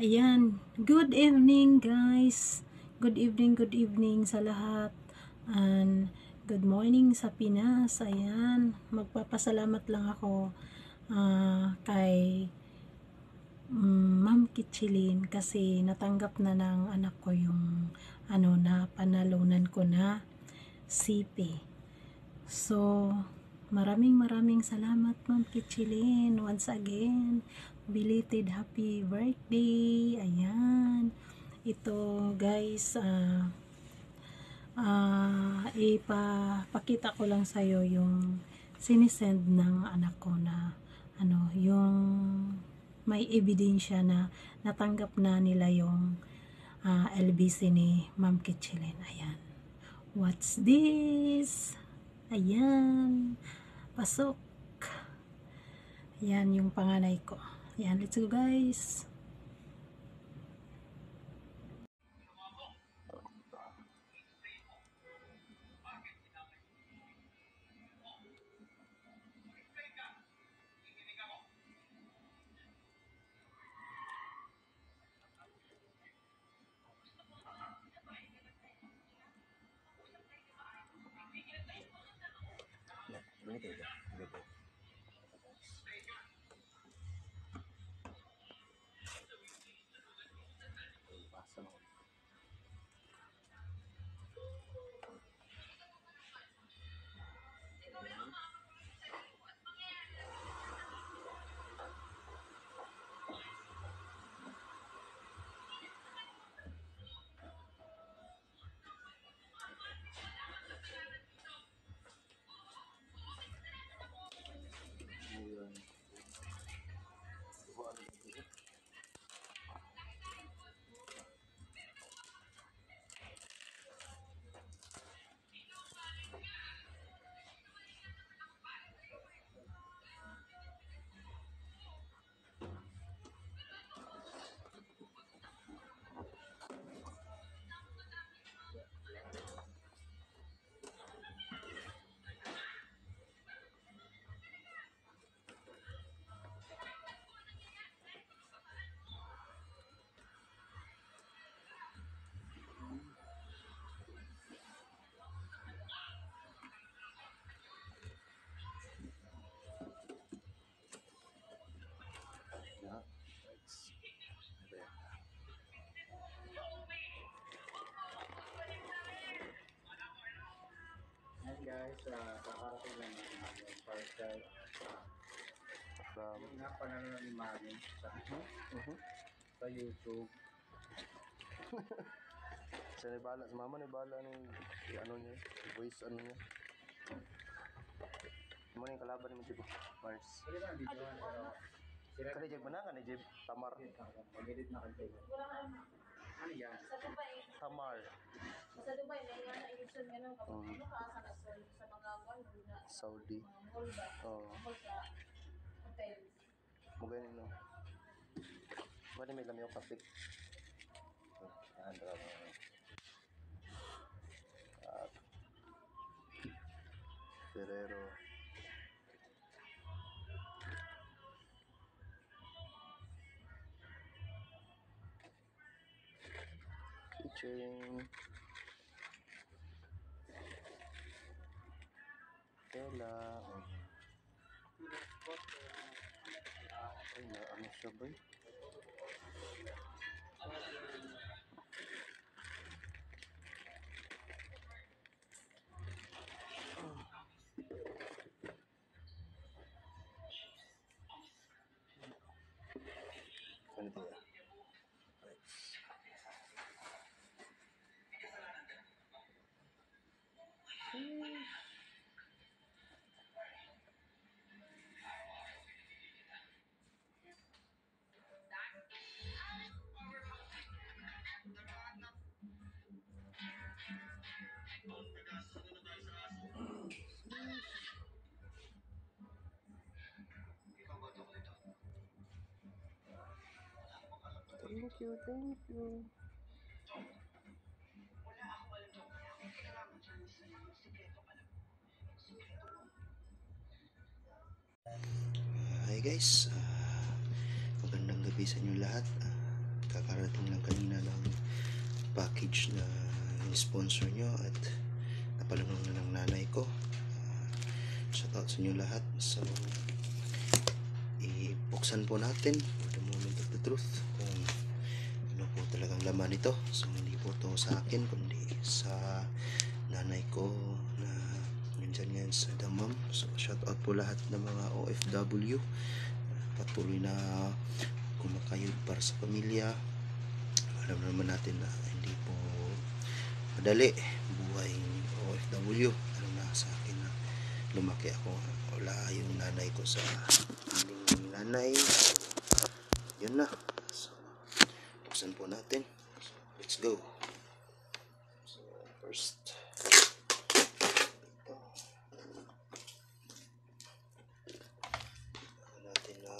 Ayan, good evening guys. Good evening sa lahat. And good morning sa Pinas. Ayan, magpapasalamat lang ako kay Ma'am Kitchilin kasi natanggap na ng anak ko yung na panalunan ko na CP. So, maraming salamat Ma'am Kitchilin once again. Belated happy birthday. Ayan. Ito guys, ipapakita ko lang sa'yo yung sinisend ng anak ko na yung may ebidensya na natanggap na nila yung LBC ni Ma'am Kitchilin. Ayan. What's this? Ayan. Pasok. Ayan yung panganay ko. Ayan, let's go guys. Ayan guys, kakarating lang natin yung parcel yung napananon ni Mami sa YouTube. Sa nibala, sa mama nibala ng niya, voice niya. Mo yung kalaban ni Jib Mars. Pwede ba dito pero Kali Jib mana kan Jib Tamar. mag-edit na kayo. Ano yan? Sa Dubai. Tamar. Sa Dubai may nga election ganun kapag kaasa na sa mga mall na Saudi. mga mall ba? Mall sa hotel. Mo ganin no. Wala may lamyo kapit. Andra mo. Ferrero. Kitchen. Tela. Ay, na ano siya ba? Ganito ya. Thank you. Hi guys, magandang gabi sa inyo lahat. kakarating lang kanina ng package na sponsor nyo at napalunong na ng nanay ko. Shout out sa inyo lahat. So ibuksan po natin for the moment of the truth kung ano po talagang laman ito. So hindi po to sa akin kundi sa nanay ko na nandyan ngayon sa Damam. So shout out po lahat ng mga OFW patuloy na kumakayod para sa pamilya. Alam naman natin na hindi po madali buhay OFW, lalo na sa akin na lumaki ako, wala yung nanay ko sa aming nanay. Yun na, so buksan po natin. So, let's go. So first natin na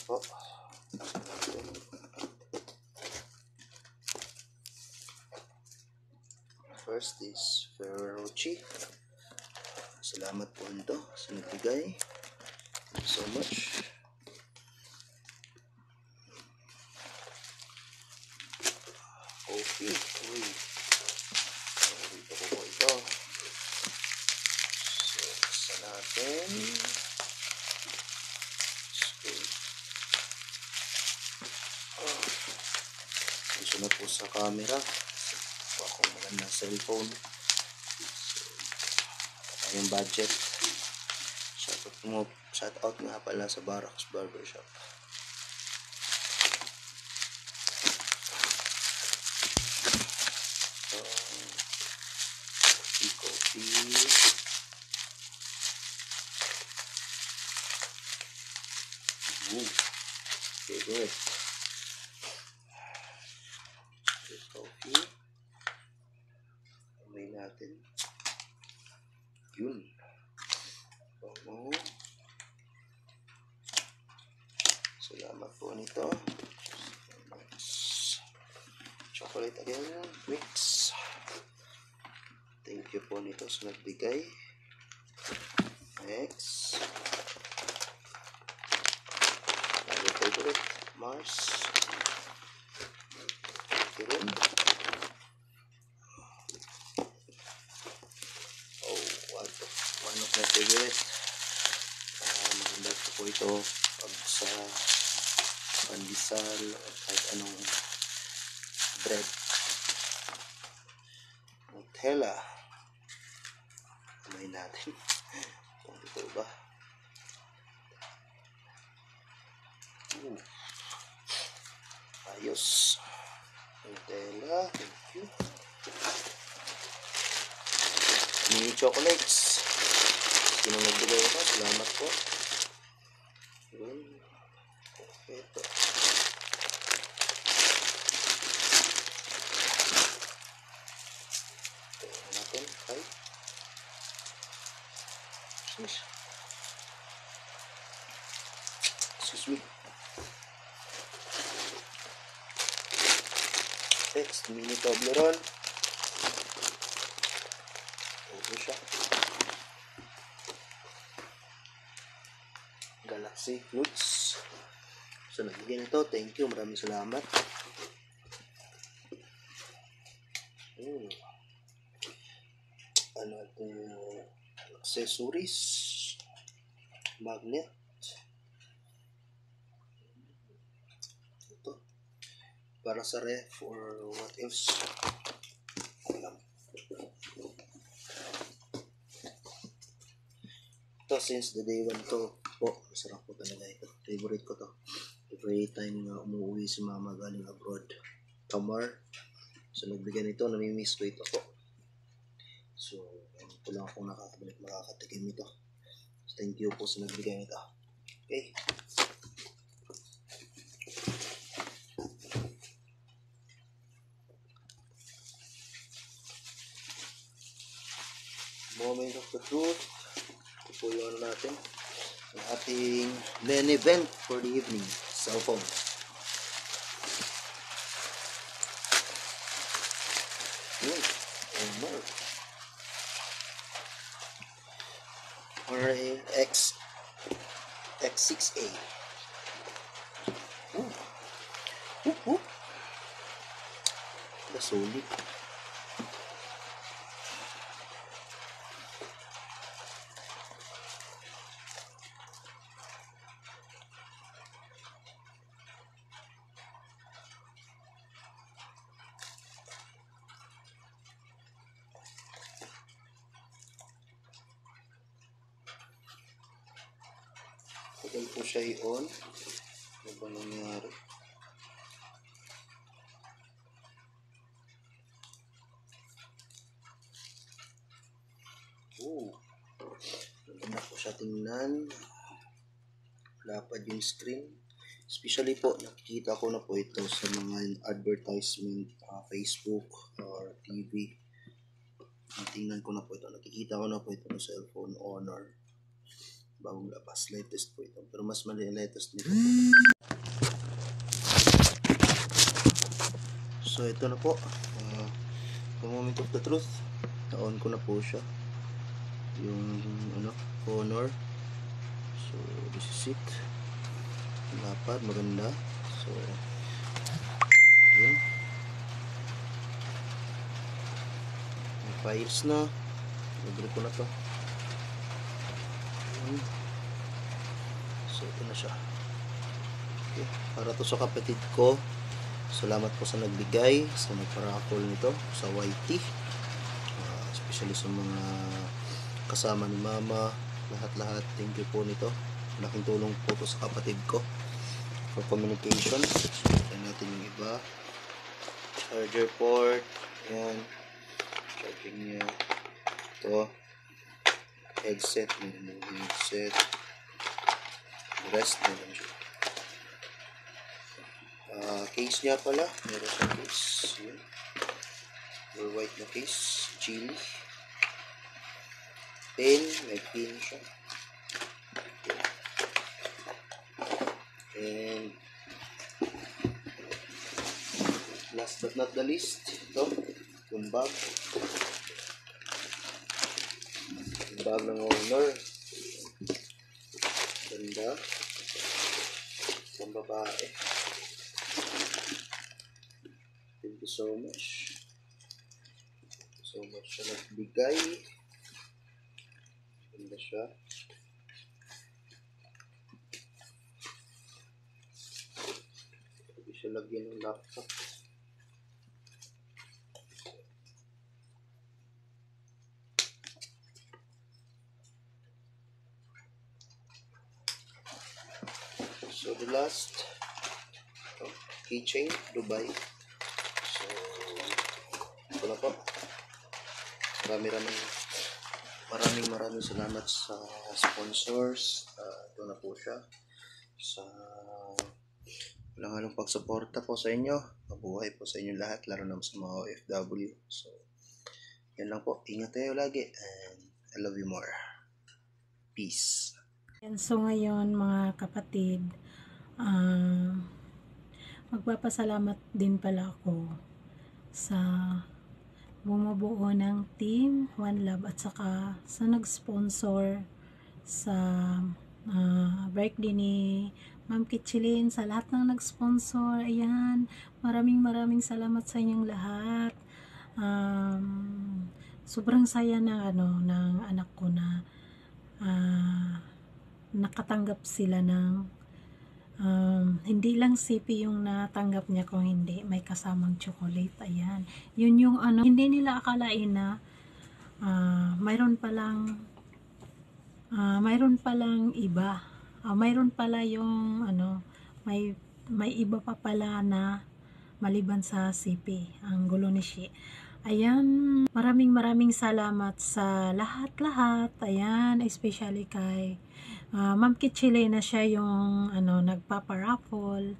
po. First is Ferrero-Rocher. Salamat po nito sa nagbigay. Thank you so much. Coffee. Uy. Dito ko po ito. So, isa natin. Gusto na po sa camera. So, akong magandang cellphone. So, yung budget. Shout out nga pala sa Barracks Barbershop. So, coffee. Favorite. Coffee. Kamay natin. Yun. Bango. Salamat po nito. Chocolate again. Mix. Thank you po nito sa nagbigay. Next. My favorite. Mars. Thank you rin. One of my favorite. Maganda po ito pag sa pandesal o kahit anong bread. Nutella. Kamay natin. Kung ito ba? Ayos. Nutella. Thank you. Mini chocolates. Sino nagbigay ito? Salamat po. Yun. Ito. Ito natin. Ay. Excuse me. Next, mini Toblerone. Ito siya. Galaxy Fruits. So, nagbigay nito. Thank you. Maraming salamat. Ano ito? Accessories. Magnet. Ito. Para sa ref or what else. Alam. Ito, since the day 1 to po, masarap po talaga ito. Favorite ko to. Every time na umuwi si mama galing abroad. Tamar. So, nagbigay nito. Namimiss ko ito po. So, ito lang akong makakatikim ito. So, thank you po sa nagbigay nito. Okay. Moment of the truth. Ito po yung ano natin. Ang ating main event for the evening. Cellphone. RAX X6A. Solid. Tagal po siya i-on. Ano ba nangyari? Maganda po siya tingnan. Lapad yung screen. Especially po, nakikita ko na po ito sa mga advertisement, Facebook or TV. Tingnan ko na po ito. Nakikita ko na po ito sa cellphone Honor. Bagong labas. Latest po ito. Pero mas mali latest nito po. So ito na po. The moment of the truth. Na-on ko na po siya. Yung Honor. So this is it. Lapad, maganda. So yun. May files na. Nagro ko na to. So ito na siya. Okay. Para to sa kapatid ko. Salamat po sa nagbigay, sa nagparakol nito sa YT. Especially sa mga kasama ni mama, lahat-lahat. Thank you po nito. Malaking tulong po to sa kapatid ko for communication. So ito natin yung iba. Charger port. Ayan. Charging niya. Ito. Headset. Headset. Rest na lang siya. Case niya pala. Meron siyang case. Yun. Or white na case. Chili. Pen. May pin siya. Okay. And last but not the least, ito. Yung bag. Yung bag ng Honor. Ganda. Ang babae. Thank you so much. So much siya nagbigay. Ganda siya. Pwede siya lagyan ng laptop. So the last keychain, Dubai. So ito na po. Maraming salamat sa sponsors. Ito na po siya. Sa walang pagsuporta po sa inyo. Mabuhay po sa inyo lahat, lalo na sa mga OFW. So yan lang po. Ingat kayo lagi and I love you more. Peace. And so ngayon mga kapatid, magpapasalamat din pala ako sa bumubuo ng team One Love at saka sa nag-sponsor sa birthday ni Ma'am Kitchilin, sa lahat ng nag-sponsor. Ayan, maraming salamat sa inyong lahat. Sobrang saya ng anak ko na nakatanggap sila ng hindi lang sipi yung natanggap niya, kung hindi may kasamang chocolate. Ayan, yun yung hindi nila akalain na mayroon palang iba, mayroon pala yung may iba pa pala na maliban sa sipi, ang gulo ni Shi. Ayan, maraming salamat sa lahat. Ayan, especially kay Ma'am Kitchilin na siya yung nagpaparaffle.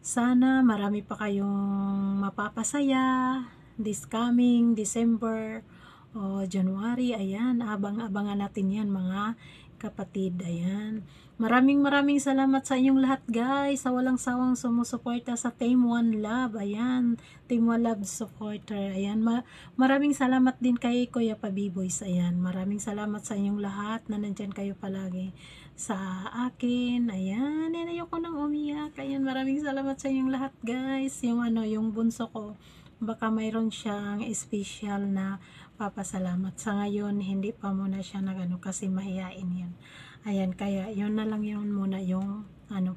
Sana marami pa kayong mapapasaya this coming December o January. Ayan, abang-abangan natin yan mga kapatid. Ayan. Maraming salamat sa inyong lahat guys, sa walang sawang sumusuporta sa Team One Love. Ayan, Team One Love supporter. Ayan, maraming salamat din kay Kuya Pabiboys. Ayan, maraming salamat sa inyong lahat na nandyan kayo palagi sa akin. Ayan, ayoko nang umiyak. Ayan, maraming salamat sa inyong lahat guys. Yung yung bunso ko, baka mayroon siyang special na papasalamat. Sa ngayon, hindi pa muna siya kasi mahihain yun. Ayan, kaya yun na lang yun muna yung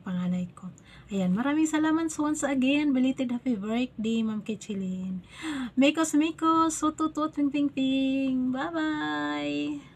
panganay ko. Ayan, maraming salamat once again. Belated happy birthday, Ma'am Kitchilin. Mekos, sututut, ping ping ping. Bye-bye!